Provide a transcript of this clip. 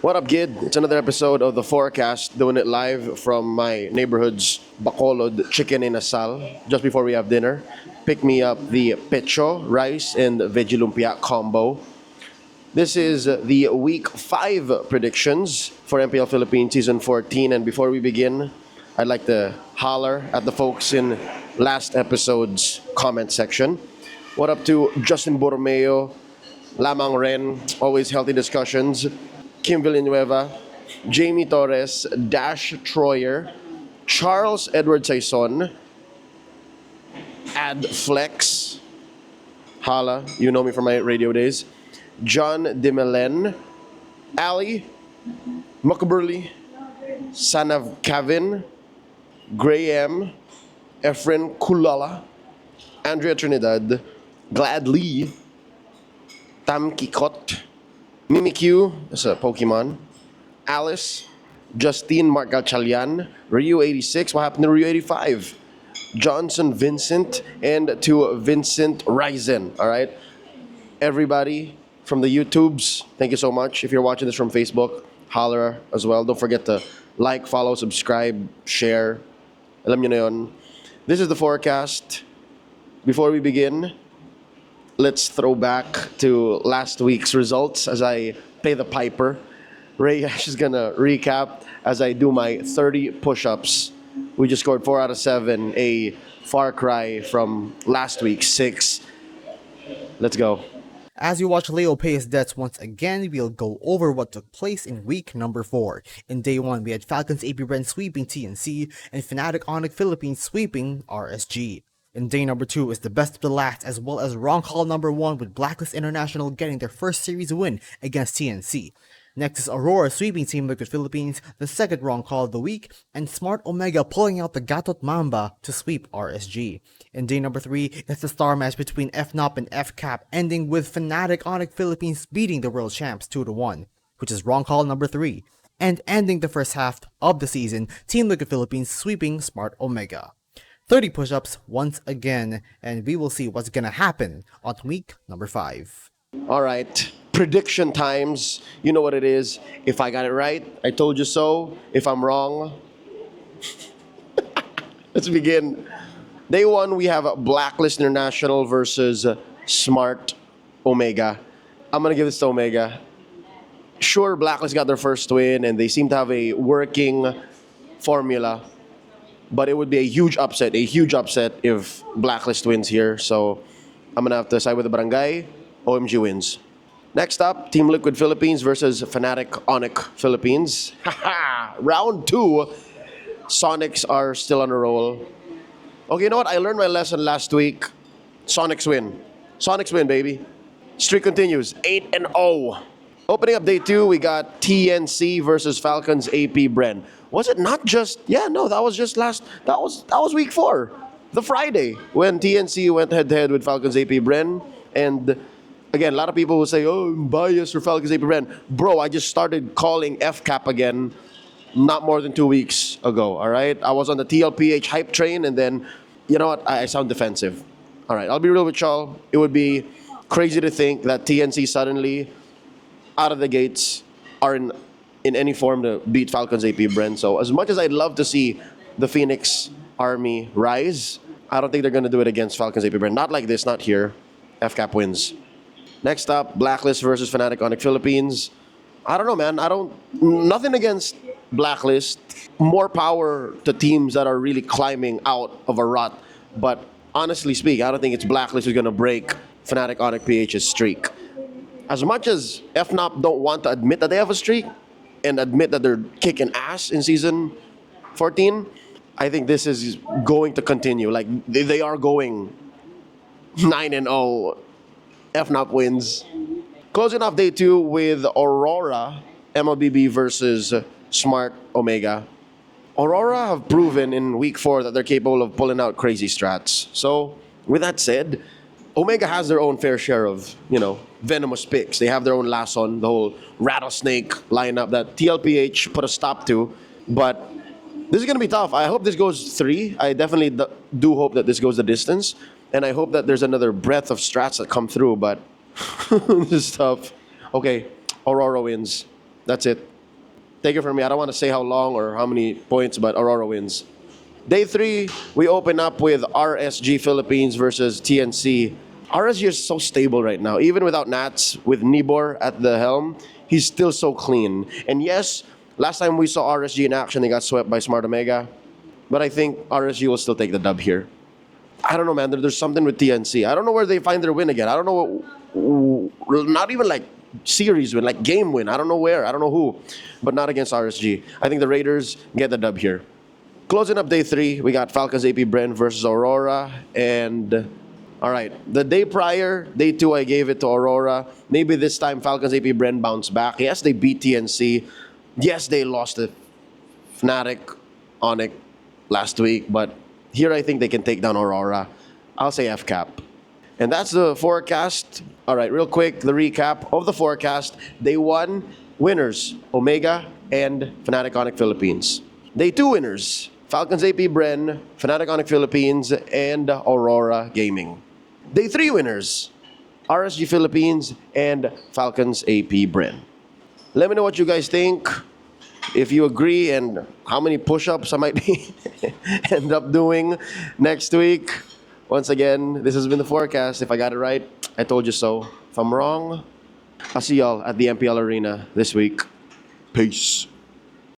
What up, kid? It's another episode of The Forecast, doing it live from my neighborhood's Bacolod Chicken in Asal, just before we have dinner. Pick me up the pecho, rice, and veggie lumpia combo. This is the Week 5 predictions for MPL Philippines Season 14. And before we begin, I'd like to holler at the folks in last episode's comment section. What up to Justin Borromeo, Lamang Ren, always healthy discussions. Kim Villanueva, Jamie Torres, Dash Troyer, Charles Edward Saison, Ad Flex, Hala, you know me from my radio days, John Demelen, Ali, Muckaburley, Sanav Kevin, Graham, Efren Kulala, Andrea Trinidad, Gladly, Tam Kikot, Mimikyu, that's a Pokemon. Alice, Justine Margachalian, Ryu 86, what happened to Ryu 85? Johnson Vincent, and to Vincent Ryzen, alright? Everybody from the YouTubes, thank you so much. If you're watching this from Facebook, holler as well. Don't forget to like, follow, subscribe, share. Alam nyo na yun. This is the forecast. Before we begin, let's throw back to last week's results as I play the piper. Ray Ash is gonna recap as I do my 30 push-ups. We just scored 4 out of 7, a far cry from last week's 6. Let's go. As you watch Leo pay his debts once again, we'll go over what took place in week number 4. In day 1, we had Falcons AP Bren sweeping TNC and Fnatic Onic Philippines sweeping RSG. In day number 2 is the best of the last, as well as wrong call number 1 with Blacklist International getting their first series win against TNC. Next is Aurora sweeping Team Liquid Philippines, the second wrong call of the week, and Smart Omega pulling out the Gatot Mamba to sweep RSG. In day number 3 is the star match between Fnop and FCAP, ending with Fnatic Onic Philippines beating the world champs 2-1, which is wrong call number 3, and ending the first half of the season, Team Liquid Philippines sweeping Smart Omega. 30 push-ups once again, and we will see what's gonna happen on week number 5. All right, prediction times. You know what it is. If I got it right, I told you so. If I'm wrong, let's begin. Day 1, we have Blacklist International versus Smart Omega. I'm going to give this to Omega. Sure, Blacklist got their first win, and they seem to have a working formula. But it would be a huge upset if Blacklist wins here. So I'm going to have to side with the Barangay. OMG wins. Next up, Team Liquid Philippines versus Fnatic Onic Philippines. Round 2, Sonics are still on a roll. Okay, you know what? I learned my lesson last week. Sonics win. Sonics win, baby. Streak continues. 8-0. Opening up day 2, we got TNC versus Falcons AP Bren. Was it not just... Yeah, no, that was just last... That was week 4. The Friday, when TNC went head-to-head with Falcons AP Bren. And... Again, a lot of people will say, oh, I'm biased for Falcons AP Bren. Bro, I just started calling FCAP again not more than 2 weeks ago, all right? I was on the TLPH hype train, and then, you know what? I sound defensive. All right, I'll be real with y'all. It would be crazy to think that TNC suddenly, out of the gates, are in any form to beat Falcons AP Bren. So as much as I'd love to see the Phoenix Army rise, I don't think they're going to do it against Falcons AP Bren. Not like this, not here. FCAP wins. Next up, Blacklist versus Fnatic Onic Philippines. I don't know, man. Nothing against Blacklist. More power to teams that are really climbing out of a rut. But honestly speaking, I don't think it's Blacklist who's going to break Fnatic Onic PH's streak. As much as Fnop don't want to admit that they have a streak and admit that they're kicking ass in Season 14, I think this is going to continue. Like, they are going 9-0. Fnop wins. Closing off day 2 with Aurora MLBB versus Smart Omega. Aurora have proven in week 4 that they're capable of pulling out crazy strats. So, with that said, Omega has their own fair share of, venomous picks. They have their own Lason, the whole rattlesnake lineup that TLPH put a stop to. But this is going to be tough. I hope this goes 3. I definitely do hope that this goes the distance. And I hope that there's another breadth of strats that come through, but this is tough. Okay, Aurora wins. That's it. Take it from me. I don't want to say how long or how many points, but Aurora wins. Day 3, we open up with RSG Philippines versus TNC. RSG is so stable right now. Even without Nats, with Nibor at the helm, he's still so clean. And yes, last time we saw RSG in action, they got swept by Smart Omega. But I think RSG will still take the dub here. I don't know, man. There's something with TNC. I don't know where they find their win again. I don't know. Not even like series win, like game win. I don't know where. I don't know who. But not against RSG. I think the Raiders get the dub here. Closing up day 3, we got Falcons AP Bren versus Aurora. And, all right, the day prior, day 2, I gave it to Aurora. Maybe this time Falcons AP Bren bounce back. Yes, they beat TNC. Yes, they lost to Fnatic, Onyx last week. But here I think they can take down Aurora. I'll say F cap. And that's the forecast. All right, real quick, the recap of the forecast. Day 1, winners, Omega and Fnatic Onyx Philippines. Day 2 winners, Falcons AP Bren, Fnatic Onyx Philippines, and Aurora Gaming. Day 3 winners, RSG Philippines and Falcons AP Bren. Let me know what you guys think, if you agree, and how many push-ups I might be end up doing next week. Once again, this has been the forecast. If I got it right, I told you so. If I'm wrong, I'll see y'all at the MPL Arena this week. Peace.